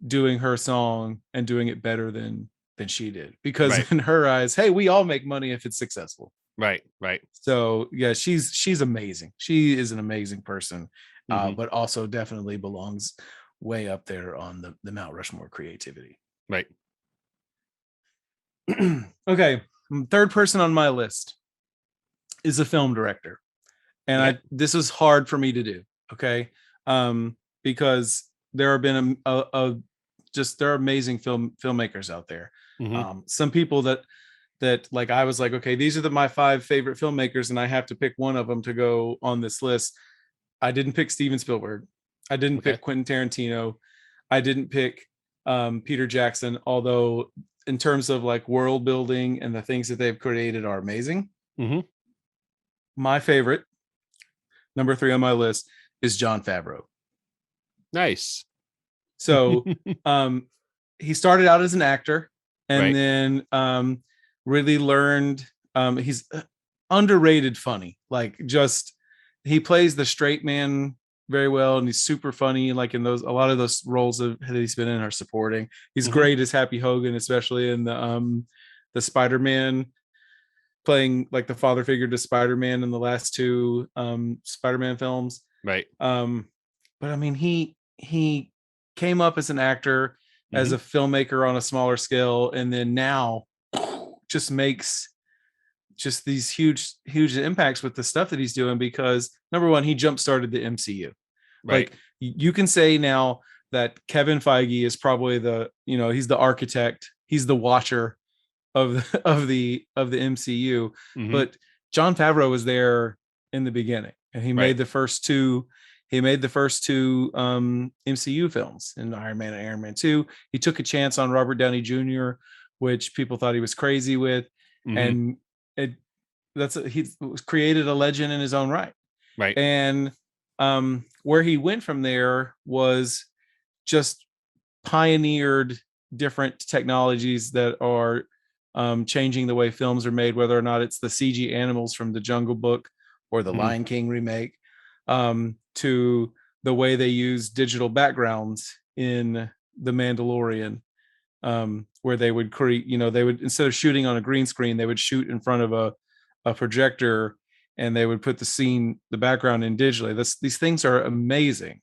Speaker 1: doing her song and doing it better than she did, because in her eyes, hey, we all make money if it's successful.
Speaker 2: Right.
Speaker 1: So yeah, she's amazing. She is an amazing person, but also definitely belongs way up there on the Mount Rushmore of creativity.
Speaker 2: Right.
Speaker 1: Okay, third person on my list is a film director, and this was hard for me to do. Okay, because there have been there are amazing filmmakers out there. Some people that like I was like, okay, these are my 5 favorite filmmakers, and I have to pick one of them to go on this list. I didn't pick Steven Spielberg. I didn't pick Quentin Tarantino. I didn't pick Peter Jackson, although in terms of like world building and the things that they've created are amazing. My favorite, number 3 on my list, is Jon Favreau.
Speaker 2: Nice.
Speaker 1: So he started out as an actor and then really learned, he's underrated funny. Like, just he plays the straight man very well, and he's super funny. Like in a lot of those roles that he's been in are supporting. He's great as Happy Hogan, especially in the Spider-Man, playing like the father figure to Spider-Man in the last 2 Spider-Man films.
Speaker 2: Right.
Speaker 1: But I mean, he came up as an actor, as a filmmaker on a smaller scale, and then now just makes just these huge impacts with the stuff that he's doing, because number one, he jump started the MCU.
Speaker 2: Right.
Speaker 1: Like you can say now that Kevin Feige is probably he's the architect, he's the watcher of the MCU, but Jon Favreau was there in the beginning, and he made the first two. He made the first two MCU films in Iron Man and Iron Man 2. He took a chance on Robert Downey Jr., which people thought he was crazy with, and he created a legend in his own right.
Speaker 2: Right.
Speaker 1: And where he went from there was just pioneered different technologies that are changing the way films are made, whether or not it's the CG animals from the Jungle Book or the Lion King remake, to the way they use digital backgrounds in The Mandalorian, where they would create, they would, instead of shooting on a green screen, they would shoot in front of a projector, and they would put the background in digitally. These things are amazing.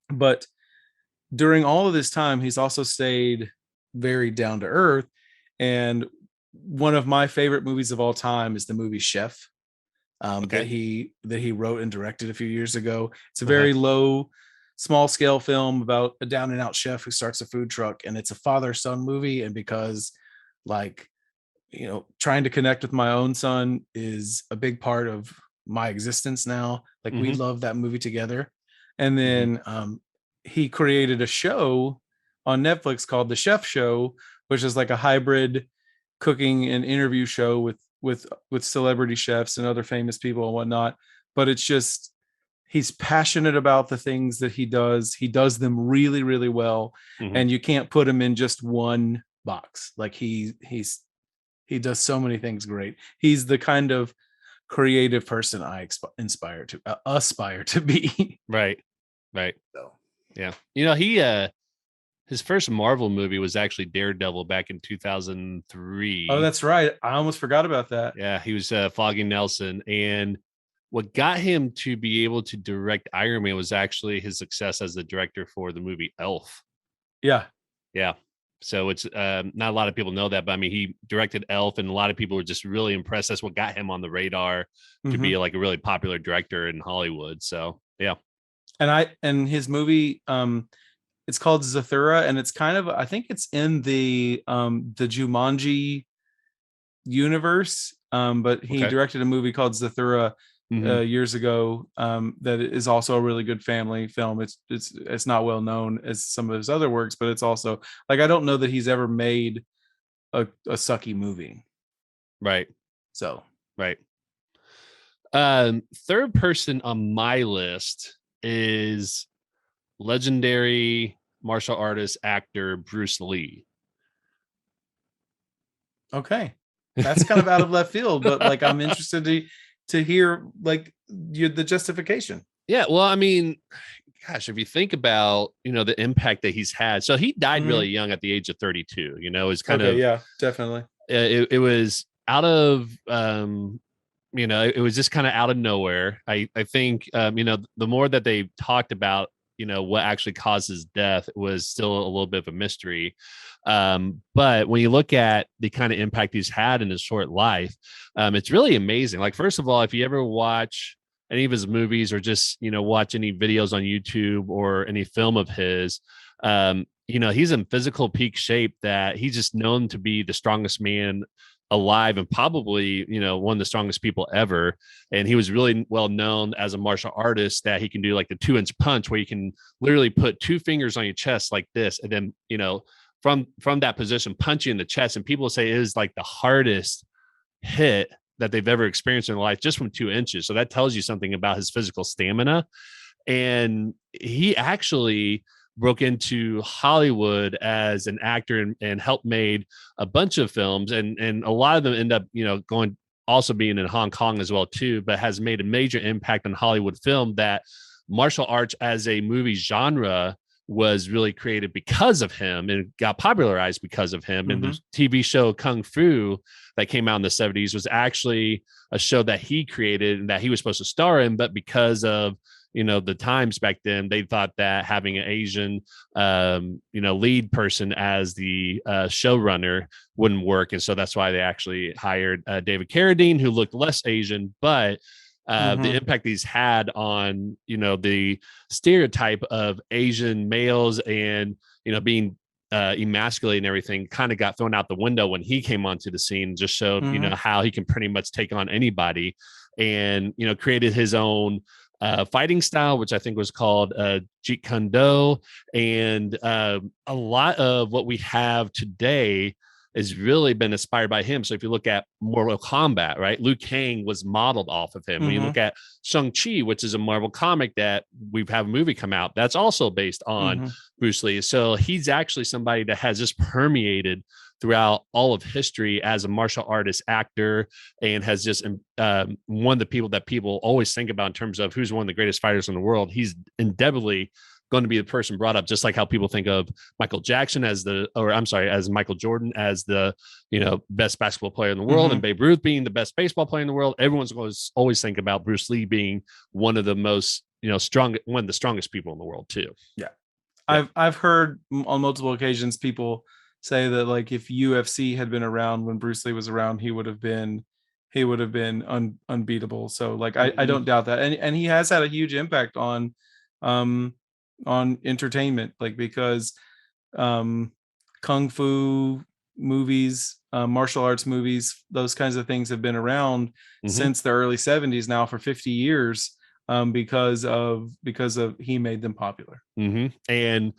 Speaker 1: But during all of this time, he's also stayed very down to earth. And one of my favorite movies of all time is the movie Chef, that he wrote and directed a few years ago. It's a very small scale film about a down and out chef who starts a food truck, and it's a father-son movie. And because, like, trying to connect with my own son is a big part of my existence now. Like, we love that movie together. And then he created a show on Netflix called The Chef Show, which is like a hybrid cooking and interview show with celebrity chefs and other famous people and whatnot. But it's just, he's passionate about the things that he does. He does them really, really well. And you can't put him in just one box. Like, he does so many things great. He's the kind of creative person I aspire to be.
Speaker 2: Right.
Speaker 1: So,
Speaker 2: yeah. He his first Marvel movie was actually Daredevil back in 2003.
Speaker 1: Oh, that's right. I almost forgot about that.
Speaker 2: Yeah, he was Foggy Nelson. And what got him to be able to direct Iron Man was actually his success as the director for the movie Elf.
Speaker 1: Yeah.
Speaker 2: So it's not a lot of people know that, but I mean, he directed Elf, and a lot of people were just really impressed. That's what got him on the radar to be like a really popular director in Hollywood. So yeah.
Speaker 1: And his movie, it's called Zathura, and it's kind of, I think it's in the Jumanji universe. But he directed a movie called Zathura years ago, that is also a really good family film. It's not well known as some of his other works, but it's also, like, I don't know that he's ever made a sucky movie.
Speaker 2: Right.
Speaker 1: So
Speaker 2: right. Third person on my list is legendary martial artist actor Bruce Lee.
Speaker 1: Okay, that's kind of out of left field, but like, I'm interested to hear like the justification.
Speaker 2: Yeah, well, I mean, gosh, if you think about the impact that he's had, so he died really young at the age of 32. It's kind of,
Speaker 1: yeah, definitely.
Speaker 2: It was out of it was just kind of out of nowhere. I think the more that they talked about what actually caused his death was still a little bit of a mystery. But when you look at the kind of impact he's had in his short life, it's really amazing. Like, first of all, if you ever watch any of his movies or just watch any videos on YouTube or any film of his, he's in physical peak shape, that he's just known to be the strongest man alive, and probably one of the strongest people ever. And he was really well known as a martial artist, that he can do like the 2-inch punch, where you can literally put 2 fingers on your chest like this, and then from that position punch you in the chest. And people say it is like the hardest hit that they've ever experienced in their life, just from 2 inches. So that tells you something about his physical stamina. And he actually broke into Hollywood as an actor and helped made a bunch of films, and a lot of them end up going, also being in Hong Kong as well too, but has made a major impact on Hollywood film. That martial arts as a movie genre was really created because of him and got popularized because of him. And the TV show Kung Fu that came out in the 70s was actually a show that he created and that he was supposed to star in, but because of the times back then, they thought that having an Asian, lead person as the showrunner wouldn't work. And so that's why they actually hired David Carradine, who looked less Asian, but the impact he's had on, the stereotype of Asian males and, being emasculated and everything kind of got thrown out the window when he came onto the scene. Just showed, how he can pretty much take on anybody, and, created his own fighting style, which I think was called Jeet Kune Do. And a lot of what we have today has really been inspired by him. So if you look at Mortal Kombat, right, Liu Kang was modeled off of him. When you look at Shang-Chi, which is a Marvel comic that we've had a movie come out, that's also based on Bruce Lee. So he's actually somebody that has just permeated throughout all of history as a martial artist, actor, and has just one of the people that people always think about in terms of who's one of the greatest fighters in the world. He's indelibly going to be the person brought up, just like how people think of Michael Jackson as Michael Jordan as the, best basketball player in the world, and Babe Ruth being the best baseball player in the world. Everyone's always think about Bruce Lee being one of the most, one of the strongest people in the world too.
Speaker 1: Yeah. I've heard on multiple occasions people say that, like, if UFC had been around when Bruce Lee was around, he would have been unbeatable. So, like, I don't doubt that. And he has had a huge impact on entertainment, like, because kung fu movies, martial arts movies, those kinds of things have been around since the early 70s now, for 50 years, because of he made them popular.
Speaker 2: And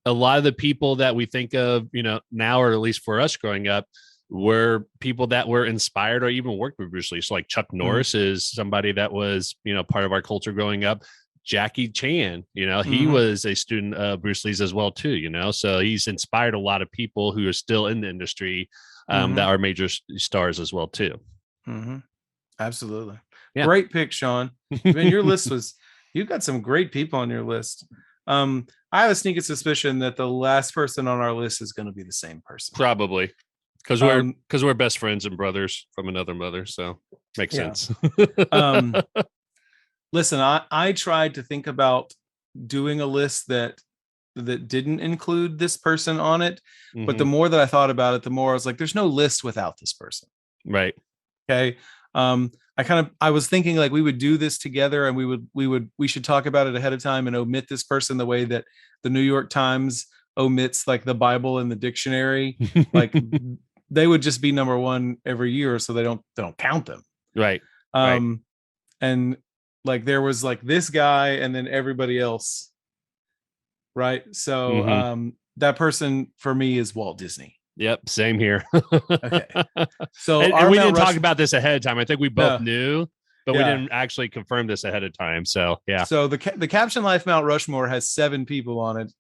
Speaker 2: a lot of the people that we think of, now, or at least for us growing up, were people that were inspired or even worked with Bruce Lee. So like Chuck Norris is somebody that was, part of our culture growing up. Jackie Chan, he was a student of Bruce Lee's as well too, so he's inspired a lot of people who are still in the industry, that are major stars as well too.
Speaker 1: Absolutely. Yeah. Great pick, Sean. Man, your list you've got some great people on your list. I have a sneaking suspicion that the last person on our list is going to be the same person.
Speaker 2: Probably. Because we're best friends and brothers from another mother, so makes sense.
Speaker 1: Listen, I tried to think about doing a list that didn't include this person on it, but the more that I thought about it, the more I was like, there's no list without this person.
Speaker 2: Right.
Speaker 1: Okay. I was thinking, like, we would do this together, and we should talk about it ahead of time and omit this person the way that the New York Times omits, like, the Bible and the dictionary. Like, they would just be number one every year, so they don't count them.
Speaker 2: Right.
Speaker 1: And like, there was, like, this guy and then everybody else. Right. So that person for me is Walt Disney.
Speaker 2: Yep. Same here.
Speaker 1: Okay. So
Speaker 2: and we didn't talk about this ahead of time. I think we both knew, but we didn't actually confirm this ahead of time. So yeah.
Speaker 1: So the Caption Life Mount Rushmore has 7 people on it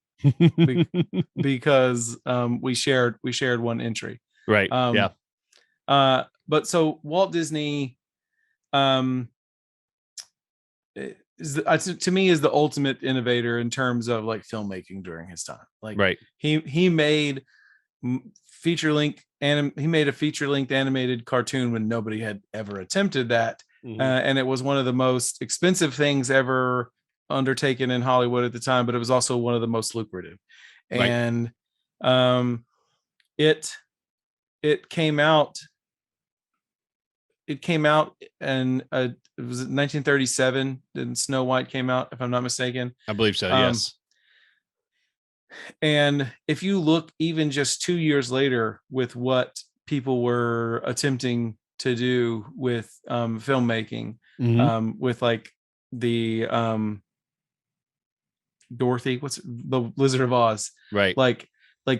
Speaker 1: because we shared one entry.
Speaker 2: Right.
Speaker 1: But so Walt Disney to me is the ultimate innovator in terms of, like, filmmaking during his time. Like,
Speaker 2: right.
Speaker 1: He made he made a feature-length animated cartoon when nobody had ever attempted that. And it was one of the most expensive things ever undertaken in Hollywood at the time, but it was also one of the most lucrative. Right. And it came out and it was 1937. Then Snow White came out, if I'm not mistaken.
Speaker 2: I believe so. Yes.
Speaker 1: And if you look even just 2 years later with what people were attempting to do with filmmaking, with, like, the Dorothy, what's the Wizard of Oz,
Speaker 2: right?
Speaker 1: Like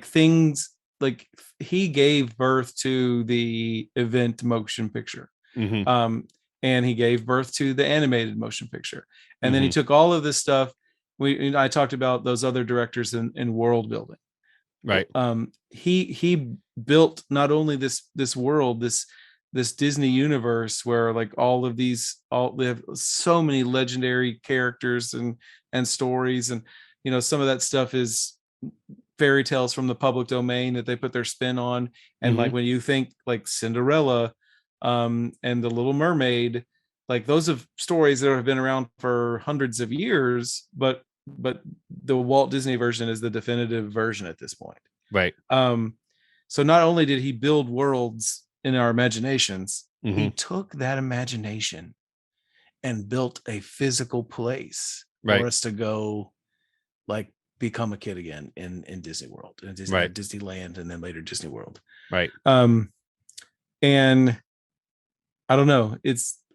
Speaker 1: things, like, he gave birth to the event motion picture. And he gave birth to the animated motion picture. And then he took all of this stuff. I talked about those other directors in world building.
Speaker 2: Right.
Speaker 1: He built not only this world, this Disney universe where, like, they have so many legendary characters and stories. And, some of that stuff is fairy tales from the public domain that they put their spin on. And like, when you think, like, Cinderella, and the Little Mermaid, like, those are stories that have been around for hundreds of years, but the Walt Disney version is the definitive version at this point.
Speaker 2: Right.
Speaker 1: So not only did he build worlds in our imaginations, he took that imagination and built a physical place
Speaker 2: right.
Speaker 1: for us to go, like, become a kid again in Disney World, and
Speaker 2: Right.
Speaker 1: Disneyland, and then later Disney World.
Speaker 2: Right.
Speaker 1: And I don't know.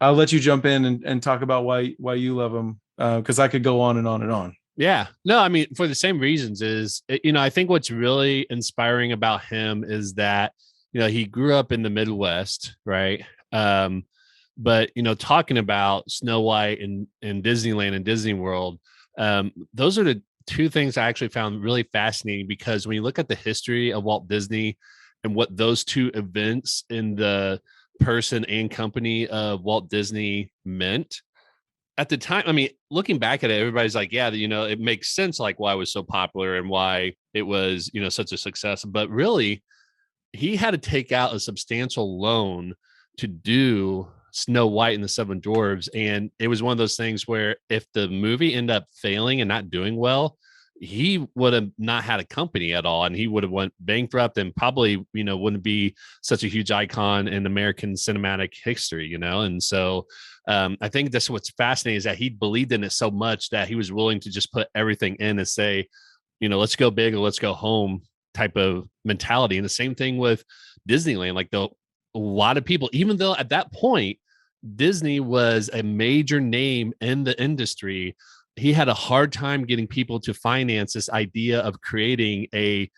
Speaker 1: I'll let you jump in and talk about why you love them, because I could go on and on and on.
Speaker 2: Yeah. No, I mean, for the same reasons I think what's really inspiring about him is that, he grew up in the Midwest, right? But, talking about Snow White and Disneyland and Disney World, those are the two things I actually found really fascinating, because when you look at the history of Walt Disney and what those two events in the person and company of Walt Disney meant at the time, I mean, looking back at it, everybody's like, yeah, it makes sense, like why it was so popular and why it was, such a success. But really, he had to take out a substantial loan to do Snow White and the Seven Dwarves. And it was one of those things where if the movie ended up failing and not doing well, he would have not had a company at all, and he would have went bankrupt and probably, wouldn't be such a huge icon in American cinematic history, And so I think that's what's fascinating, is that he believed in it so much that he was willing to just put everything in and say, let's go big or let's go home type of mentality. And the same thing with Disneyland. Like, a lot of people, even though at that point Disney was a major name in the industry, he had a hard time getting people to finance this idea of creating a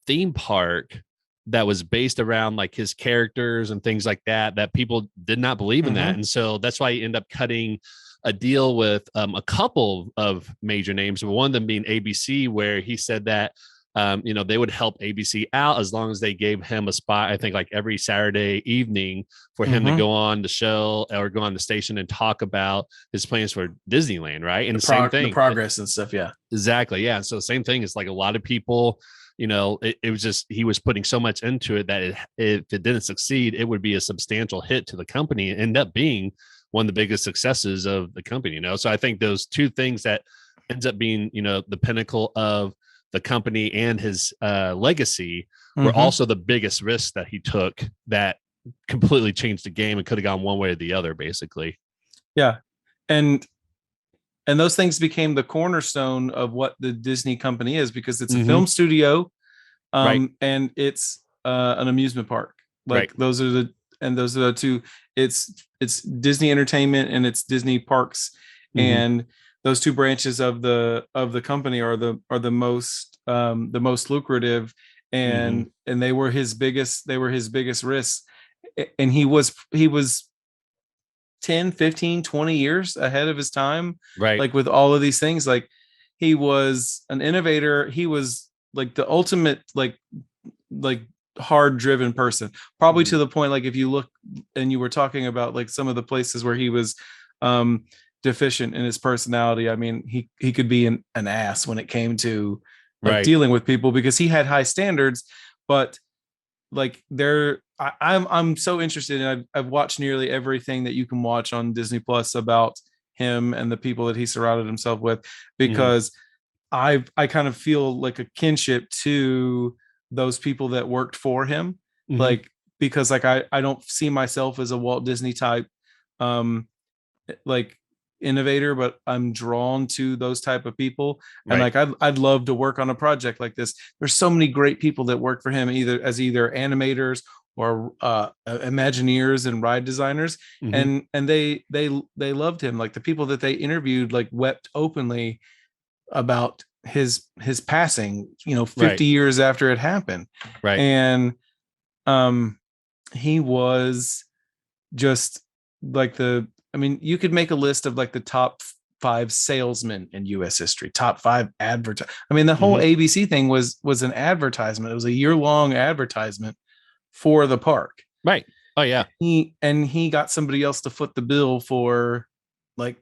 Speaker 2: theme park that was based around like his characters and things like that people did not believe in that. And so that's why he ended up cutting a deal with a couple of major names, but one of them being ABC, where he said that they would help ABC out as long as they gave him a spot, I think like every Saturday evening, for him to go on the show or go on the station and talk about his plans for Disneyland. Right. And the same thing,
Speaker 1: the progress and stuff. Yeah,
Speaker 2: exactly. Yeah. So same thing. It's like a lot of people, it was just, he was putting so much into it that if it didn't succeed, it would be a substantial hit to the company and end up being one of the biggest successes of the company, So I think those two things that ends up being, the pinnacle of the company and his legacy were also the biggest risks that he took that completely changed the game and could have gone one way or the other, basically.
Speaker 1: Yeah. And those things became the cornerstone of what the Disney company is, because it's a film studio,
Speaker 2: right.
Speaker 1: and it's an amusement park. Like,
Speaker 2: right.
Speaker 1: those are the two. It's Disney Entertainment and it's Disney Parks, and those two branches of the company are the most lucrative, and they were his biggest risks. And he was 10, 15, 20 years ahead of his time.
Speaker 2: Right.
Speaker 1: Like, with all of these things, like, he was an innovator. He was like the ultimate, like hard driven person, probably to the point, like, if you look and you were talking about like some of the places where he was deficient in his personality. I mean, he could be an ass when it came to like dealing with people, because he had high standards. But like, I'm so interested in, I've watched nearly everything that you can watch on Disney Plus about him and the people that he surrounded himself with, because I kind of feel like a kinship to those people that worked for him. Like, because like I don't see myself as a Walt Disney type like innovator, but I'm drawn to those type of people. And like, I'd love to work on a project like this. There's so many great people that work for him, either animators or Imagineers and ride designers. And they loved him. Like, the people that they interviewed like wept openly about his passing, 50 years after it happened. And he was just like you could make a list of like the top 5 salesmen in US history, top 5 advertise. I mean, the whole ABC thing was an advertisement. It was a year-long advertisement for the park.
Speaker 2: Right. Oh yeah.
Speaker 1: He got somebody else to foot the bill for like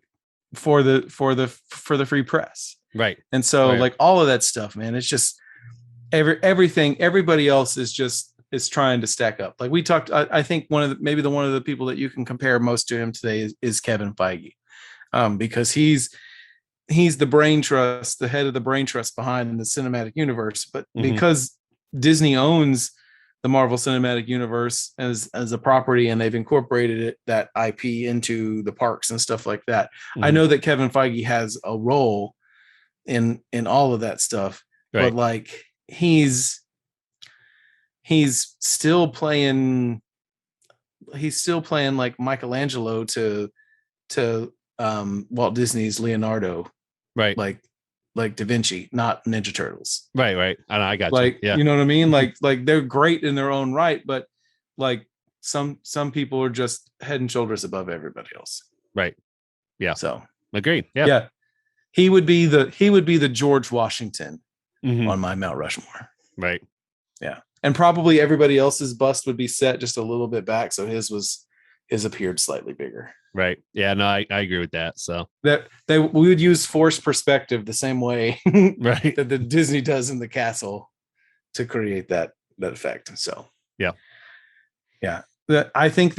Speaker 1: for the free press.
Speaker 2: Right.
Speaker 1: And so like all of that stuff, man, it's just everything, everybody else is trying to stack up. Like we talked, I think one of the people that you can compare most to him today is Kevin Feige. Because he's the brain trust, the head of the brain trust behind the cinematic universe. But because Disney owns the Marvel Cinematic Universe as a property, and they've incorporated that IP into the parks and stuff like that. I know that Kevin Feige has a role in all of that stuff, but like he's still playing like Michelangelo to Walt Disney's Leonardo,
Speaker 2: right?
Speaker 1: Like Da Vinci, not Ninja Turtles.
Speaker 2: Right. I got
Speaker 1: like,
Speaker 2: you. Yeah.
Speaker 1: You know what I mean? Like they're great in their own right, but like some people are just head and shoulders above everybody else.
Speaker 2: Right. Yeah.
Speaker 1: So
Speaker 2: agreed. Yeah.
Speaker 1: Yeah. He would be the George Washington on my Mount Rushmore.
Speaker 2: Right.
Speaker 1: Yeah. And probably everybody else's bust would be set just a little bit back. So his appeared slightly bigger.
Speaker 2: Right. Yeah, no, I agree with that. So
Speaker 1: that we would use forced perspective the same way
Speaker 2: right
Speaker 1: that the Disney does in the castle to create that effect. So
Speaker 2: yeah.
Speaker 1: I think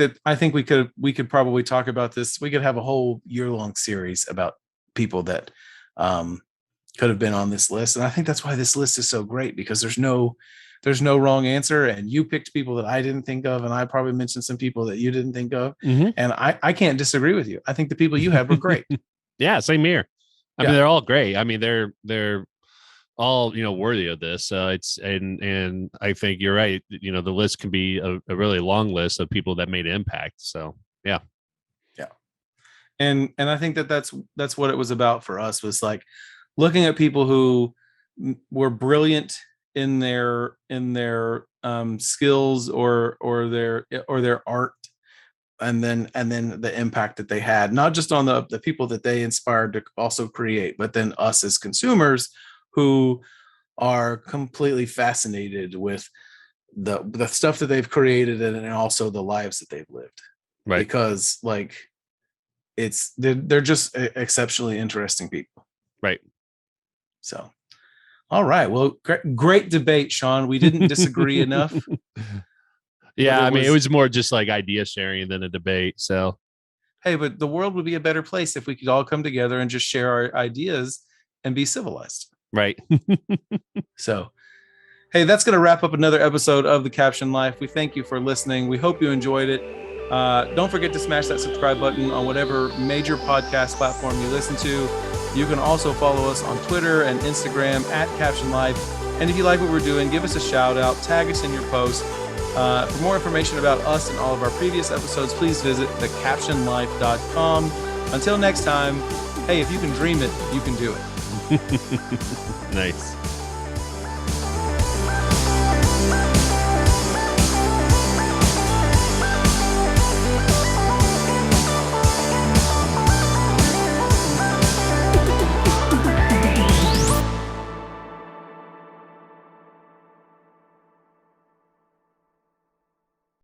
Speaker 1: we could probably talk about this. We could have a whole year-long series about people that could have been on this list. And I think that's why this list is so great, because there's no wrong answer, and you picked people that I didn't think of, and I probably mentioned some people that you didn't think of, and I can't disagree with you. I think the people you had were great.
Speaker 2: Yeah, same here. I mean, they're all great. I mean, they're all, worthy of this. It's and I think you're right. The list can be a really long list of people that made impact. So yeah.
Speaker 1: And I think that's what it was about for us, was like looking at people who were brilliant in their skills or their art, and then the impact that they had, not just on the people that they inspired to also create, but then us as consumers who are completely fascinated with the stuff that they've created, and also the lives that they've lived.
Speaker 2: Right.
Speaker 1: Because like they're just exceptionally interesting people.
Speaker 2: Right.
Speaker 1: So all right. Well, great debate, Sean. We didn't disagree enough.
Speaker 2: Yeah, I mean, it was more just like idea sharing than a debate. So,
Speaker 1: hey, but the world would be a better place if we could all come together and just share our ideas and be civilized.
Speaker 2: Right.
Speaker 1: So, hey, that's going to wrap up another episode of The Caption Life. We thank you for listening. We hope you enjoyed it. Don't forget to smash that subscribe button on whatever major podcast platform you listen to. You can also follow us on Twitter and Instagram at Caption Life. And if you like what we're doing, give us a shout out, tag us in your post. For more information about us and all of our previous episodes, please visit thecaptionlife.com. Until next time, hey, if you can dream it, you can do it.
Speaker 2: Nice.